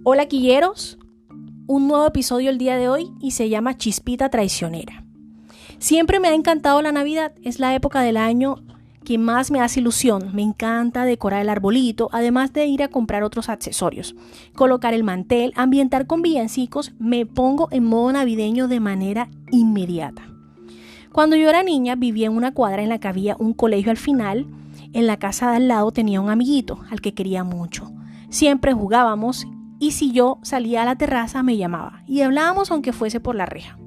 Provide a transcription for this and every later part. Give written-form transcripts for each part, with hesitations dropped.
Hola quilleros, un nuevo episodio el día de hoy y se llama Chispita Traicionera. Siempre me ha encantado la Navidad, es la época del año que más me hace ilusión. Me encanta decorar el arbolito, además de ir a comprar otros accesorios, colocar el mantel, ambientar con villancicos. Me pongo en modo navideño de manera inmediata. Cuando yo era niña vivía en una cuadra en la que había un colegio al final. En la casa de al lado tenía un amiguito al que quería mucho. Siempre jugábamos y si yo salía a la terraza me llamaba y hablábamos aunque fuese por la reja.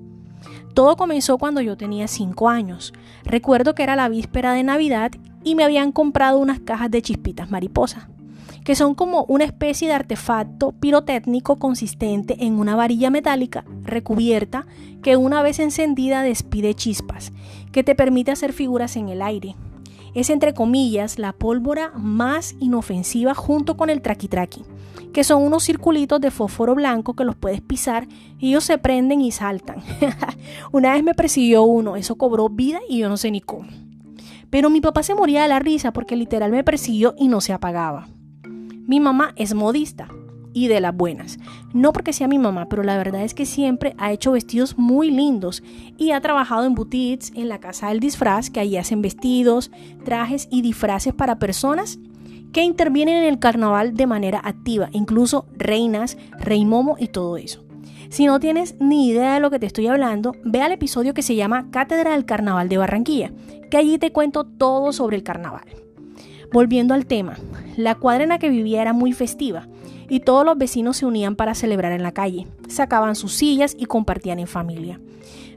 Todo comenzó cuando yo tenía 5 años. Recuerdo que era la víspera de Navidad y me habían comprado unas cajas de chispitas mariposa, que son como una especie de artefacto pirotécnico consistente en una varilla metálica recubierta que una vez encendida despide chispas, que te permite hacer figuras en el aire. Es entre comillas la pólvora más inofensiva junto con el traqui-traqui, que son unos circulitos de fósforo blanco que los puedes pisar y ellos se prenden y saltan. Una vez me persiguió uno, eso cobró vida y yo no sé ni cómo. Pero mi papá se moría de la risa porque literal me persiguió y no se apagaba. Mi mamá es modista y de las buenas. No porque sea mi mamá, pero la verdad es que siempre ha hecho vestidos muy lindos y ha trabajado en boutiques, en la casa del disfraz, que allí hacen vestidos, trajes y disfraces para personas que intervienen en el carnaval de manera activa, incluso reinas, rey momo y todo eso. Si no tienes ni idea de lo que te estoy hablando, ve al episodio que se llama Cátedra del Carnaval de Barranquilla, que allí te cuento todo sobre el carnaval. Volviendo al tema, la cuadra en la que vivía era muy festiva y todos los vecinos se unían para celebrar en la calle, sacaban sus sillas y compartían en familia.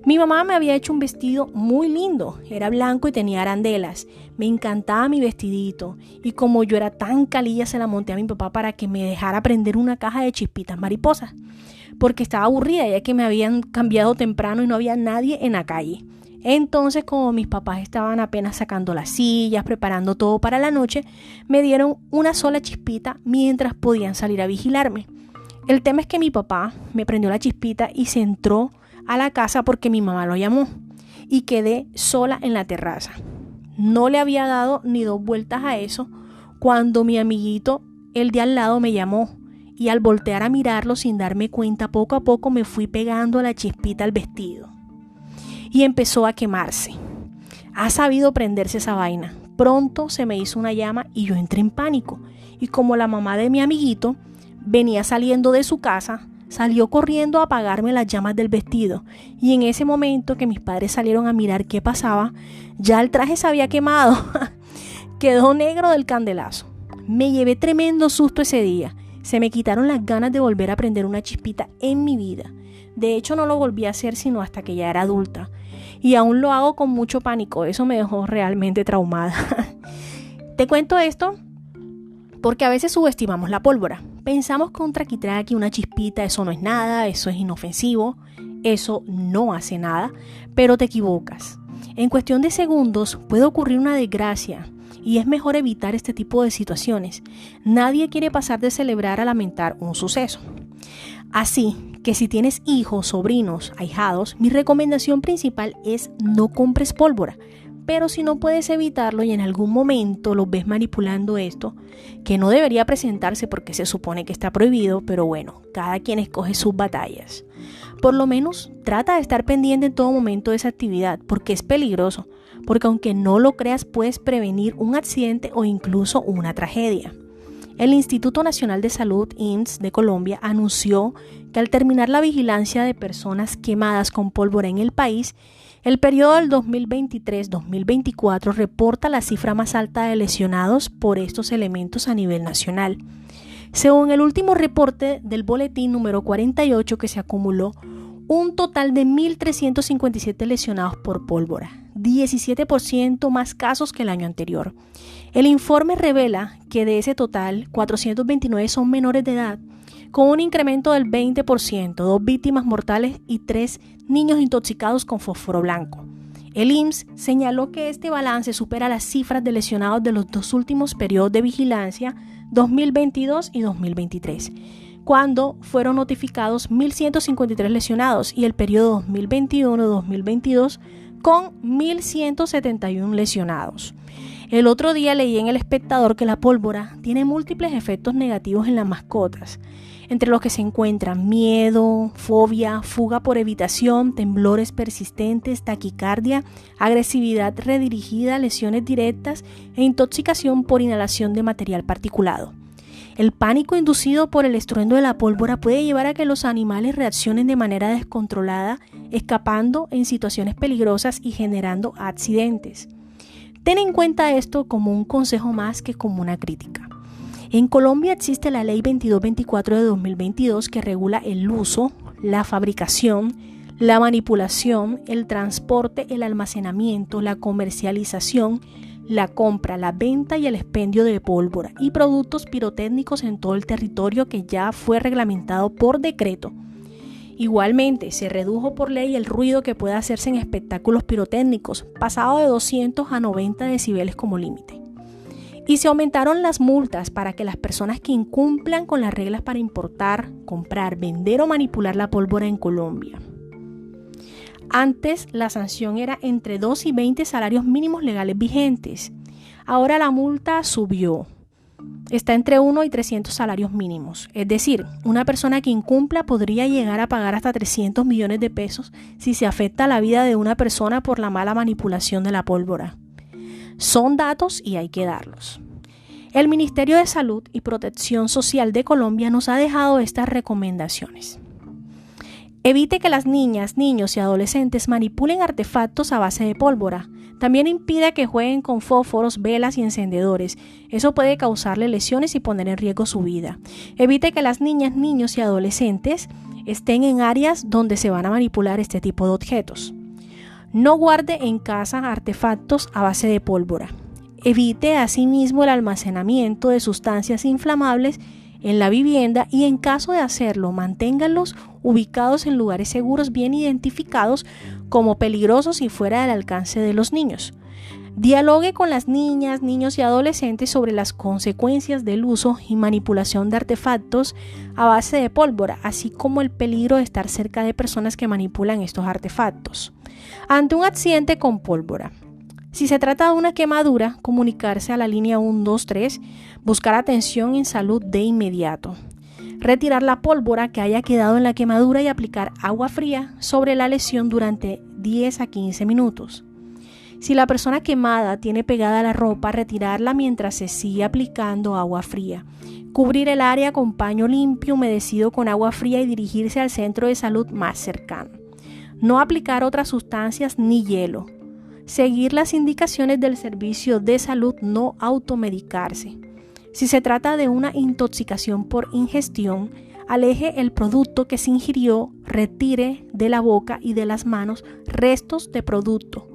Mi mamá me había hecho un vestido muy lindo, era blanco y tenía arandelas, me encantaba mi vestidito y como yo era tan calilla se la monté a mi papá para que me dejara prender una caja de chispitas mariposas, porque estaba aburrida ya que me habían cambiado temprano y no había nadie en la calle. Entonces, como mis papás estaban apenas sacando las sillas, preparando todo para la noche, me dieron una sola chispita mientras podían salir a vigilarme. El tema es que mi papá me prendió la chispita y se entró a la casa porque mi mamá lo llamó y quedé sola en la terraza. No le había dado ni 2 vueltas a eso cuando mi amiguito, el de al lado, me llamó y al voltear a mirarlo sin darme cuenta, poco a poco me fui pegando la chispita al vestido. Y empezó a quemarse. Ha sabido prenderse esa vaina. Pronto se me hizo una llama y yo entré en pánico. Y como la mamá de mi amiguito venía saliendo de su casa, salió corriendo a apagarme las llamas del vestido. Y en ese momento que mis padres salieron a mirar qué pasaba, ya el traje se había quemado. Quedó negro del candelazo. Me llevé tremendo susto ese día. Se me quitaron las ganas de volver a prender una chispita en mi vida. De hecho, no lo volví a hacer sino hasta que ya era adulta. Y aún lo hago con mucho pánico. Eso me dejó realmente traumada. Te cuento esto porque a veces subestimamos la pólvora. Pensamos que un traqui-traqui, una chispita, eso no es nada, eso es inofensivo, eso no hace nada, pero te equivocas. En cuestión de segundos puede ocurrir una desgracia y es mejor evitar este tipo de situaciones. Nadie quiere pasar de celebrar a lamentar un suceso. Así que si tienes hijos, sobrinos, ahijados, mi recomendación principal es no compres pólvora. Pero si no puedes evitarlo y en algún momento los ves manipulando esto, que no debería presentarse porque se supone que está prohibido, pero bueno, cada quien escoge sus batallas. Por lo menos trata de estar pendiente en todo momento de esa actividad porque es peligroso, porque aunque no lo creas puedes prevenir un accidente o incluso una tragedia. El Instituto Nacional de Salud, INS, de Colombia, anunció que al terminar la vigilancia de personas quemadas con pólvora en el país, el periodo del 2023-2024 reporta la cifra más alta de lesionados por estos elementos a nivel nacional. Según el último reporte del boletín número 48 que se acumuló, un total de 1.357 lesionados por pólvora, 17% más casos que el año anterior. El informe revela que de ese total, 429 son menores de edad, con un incremento del 20%, 2 víctimas mortales y 3 niños intoxicados con fósforo blanco. El IMSS señaló que este balance supera las cifras de lesionados de los 2 últimos periodos de vigilancia, 2022 y 2023, cuando fueron notificados 1.153 lesionados y el periodo 2021-2022 con 1.171 lesionados. El otro día leí en El Espectador que la pólvora tiene múltiples efectos negativos en las mascotas, entre los que se encuentran miedo, fobia, fuga por evitación, temblores persistentes, taquicardia, agresividad redirigida, lesiones directas e intoxicación por inhalación de material particulado. El pánico inducido por el estruendo de la pólvora puede llevar a que los animales reaccionen de manera descontrolada, escapando en situaciones peligrosas y generando accidentes. Ten en cuenta esto como un consejo más que como una crítica. En Colombia existe la Ley 2224 de 2022 que regula el uso, la fabricación, la manipulación, el transporte, el almacenamiento, la comercialización, la compra, la venta y el expendio de pólvora y productos pirotécnicos en todo el territorio, que ya fue reglamentado por decreto. Igualmente, se redujo por ley el ruido que puede hacerse en espectáculos pirotécnicos, pasado de 200 a 90 decibeles como límite. Y se aumentaron las multas para que las personas que incumplan con las reglas para importar, comprar, vender o manipular la pólvora en Colombia. Antes la sanción era entre 2 y 20 salarios mínimos legales vigentes. Ahora la multa subió. Está entre 1 y 300 salarios mínimos. Es decir, una persona que incumpla podría llegar a pagar hasta 300 millones de pesos si se afecta la vida de una persona por la mala manipulación de la pólvora. Son datos y hay que darlos. El Ministerio de Salud y Protección Social de Colombia nos ha dejado estas recomendaciones. Evite que las niñas, niños y adolescentes manipulen artefactos a base de pólvora. También impida que jueguen con fósforos, velas y encendedores. Eso puede causarle lesiones y poner en riesgo su vida. Evite que las niñas, niños y adolescentes estén en áreas donde se van a manipular este tipo de objetos. No guarde en casa artefactos a base de pólvora. Evite asimismo el almacenamiento de sustancias inflamables en la vivienda y en caso de hacerlo, manténganlos ubicados en lugares seguros bien identificados como peligrosos y fuera del alcance de los niños. Dialogue con las niñas, niños y adolescentes sobre las consecuencias del uso y manipulación de artefactos a base de pólvora, así como el peligro de estar cerca de personas que manipulan estos artefactos. Ante un accidente con pólvora, si se trata de una quemadura, comunicarse a la línea 123, buscar atención en salud de inmediato. Retirar la pólvora que haya quedado en la quemadura y aplicar agua fría sobre la lesión durante 10 a 15 minutos. Si la persona quemada tiene pegada la ropa, retirarla mientras se sigue aplicando agua fría. Cubrir el área con paño limpio humedecido con agua fría y dirigirse al centro de salud más cercano. No aplicar otras sustancias ni hielo. Seguir las indicaciones del servicio de salud, no automedicarse. Si se trata de una intoxicación por ingestión, aleje el producto que se ingirió, retire de la boca y de las manos restos de producto.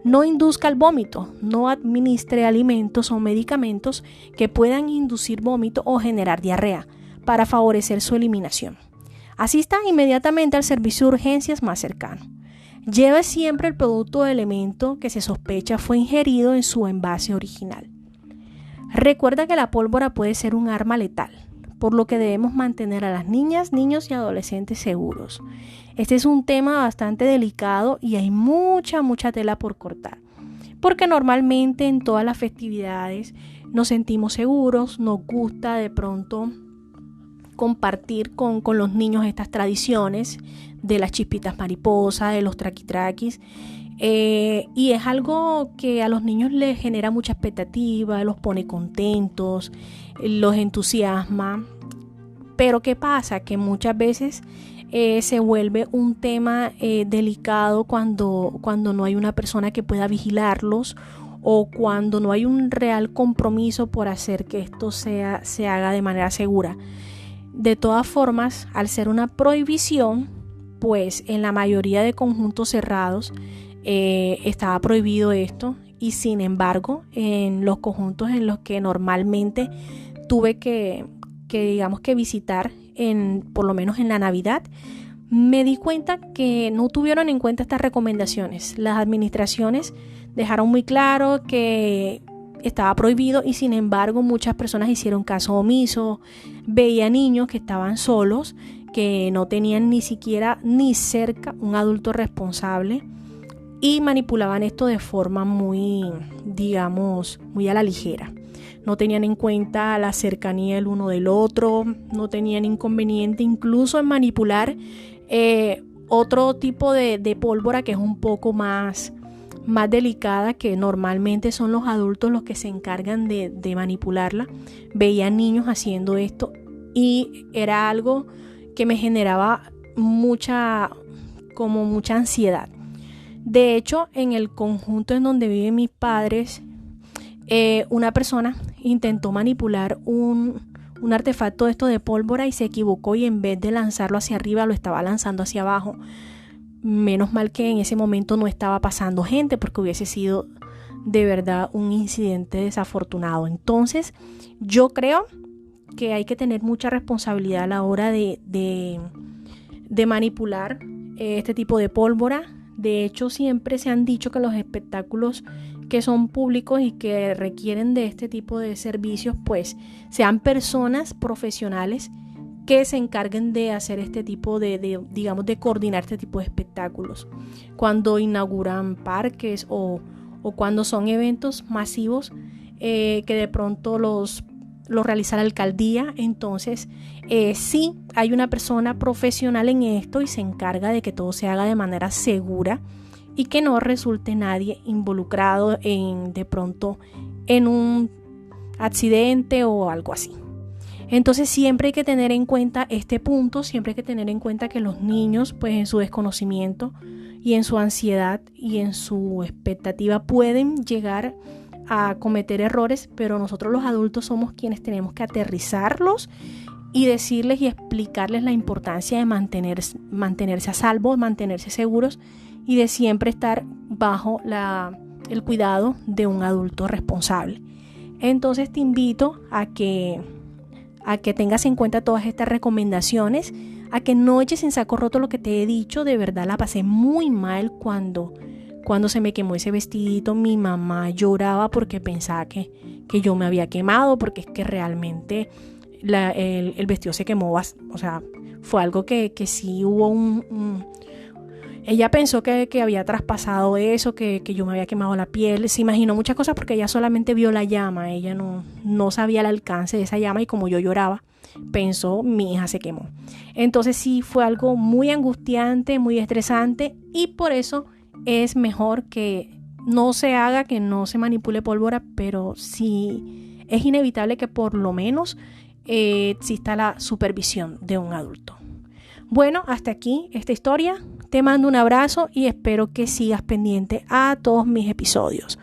No induzca el vómito, no administre alimentos o medicamentos que puedan inducir vómito o generar diarrea para favorecer su eliminación. Asista inmediatamente al servicio de urgencias más cercano. Lleve siempre el producto o elemento que se sospecha fue ingerido en su envase original. Recuerda que la pólvora puede ser un arma letal, por lo que debemos mantener a las niñas, niños y adolescentes seguros. Este es un tema bastante delicado y hay mucha tela por cortar, porque normalmente en todas las festividades nos sentimos seguros, nos gusta de pronto compartir con los niños estas tradiciones de las chispitas mariposas, de los traquitraquis, y es algo que a los niños les genera mucha expectativa, los pone contentos, los entusiasma. Pero ¿qué pasa? Que muchas veces se vuelve un tema delicado cuando no hay una persona que pueda vigilarlos o cuando no hay un real compromiso por hacer que esto se haga de manera segura. De todas formas, al ser una prohibición, pues en la mayoría de conjuntos cerrados estaba prohibido esto, y sin embargo en los conjuntos en los que normalmente tuve que visitar, por lo menos en la Navidad, me di cuenta que no tuvieron en cuenta estas recomendaciones. Las administraciones dejaron muy claro que estaba prohibido y sin embargo muchas personas hicieron caso omiso. Veía niños que estaban solos, que no tenían ni siquiera ni cerca un adulto responsable, y manipulaban esto de forma muy, digamos, muy a la ligera. No tenían en cuenta la cercanía el uno del otro, no tenían inconveniente incluso en manipular otro tipo de pólvora que es un poco más delicada, que normalmente son los adultos los que se encargan de manipularla. Veía niños haciendo esto y era algo que me generaba mucha ansiedad. De hecho, en el conjunto en donde viven mis padres, una persona intentó manipular un artefacto de esto de pólvora y se equivocó, y en vez de lanzarlo hacia arriba lo estaba lanzando hacia abajo. Menos mal que en ese momento no estaba pasando gente, porque hubiese sido de verdad un incidente desafortunado. Entonces yo creo que hay que tener mucha responsabilidad a la hora de manipular este tipo de pólvora. De hecho, siempre se han dicho que los espectáculos que son públicos y que requieren de este tipo de servicios, pues sean personas profesionales que se encarguen de hacer este tipo digamos, de coordinar este tipo de espectáculos. Cuando inauguran parques o cuando son eventos masivos que de pronto los realiza la alcaldía, entonces sí hay una persona profesional en esto y se encarga de que todo se haga de manera segura y que no resulte nadie involucrado de pronto en un accidente o algo así. Entonces siempre hay que tener en cuenta este punto, siempre hay que tener en cuenta que los niños, pues en su desconocimiento y en su ansiedad y en su expectativa, pueden llegar a cometer errores, pero nosotros los adultos somos quienes tenemos que aterrizarlos y decirles y explicarles la importancia de mantenerse a salvo, mantenerse seguros y de siempre estar bajo el cuidado de un adulto responsable. Entonces te invito a que tengas en cuenta todas estas recomendaciones, a que no eches en saco roto lo que te he dicho. De verdad la pasé muy mal cuando se me quemó ese vestidito. Mi mamá lloraba porque pensaba que yo me había quemado, porque es que realmente el vestido se quemó. O sea, fue algo que sí hubo ella pensó que había traspasado eso, que yo me había quemado la piel. Se imaginó muchas cosas porque ella solamente vio la llama. Ella no sabía el alcance de esa llama, y como yo lloraba, pensó: mi hija se quemó. Entonces sí fue algo muy angustiante, muy estresante, y por eso es mejor que no se haga, que no se manipule pólvora, pero sí es inevitable que por lo menos exista la supervisión de un adulto. Bueno, hasta aquí esta historia. Te mando un abrazo y espero que sigas pendiente a todos mis episodios.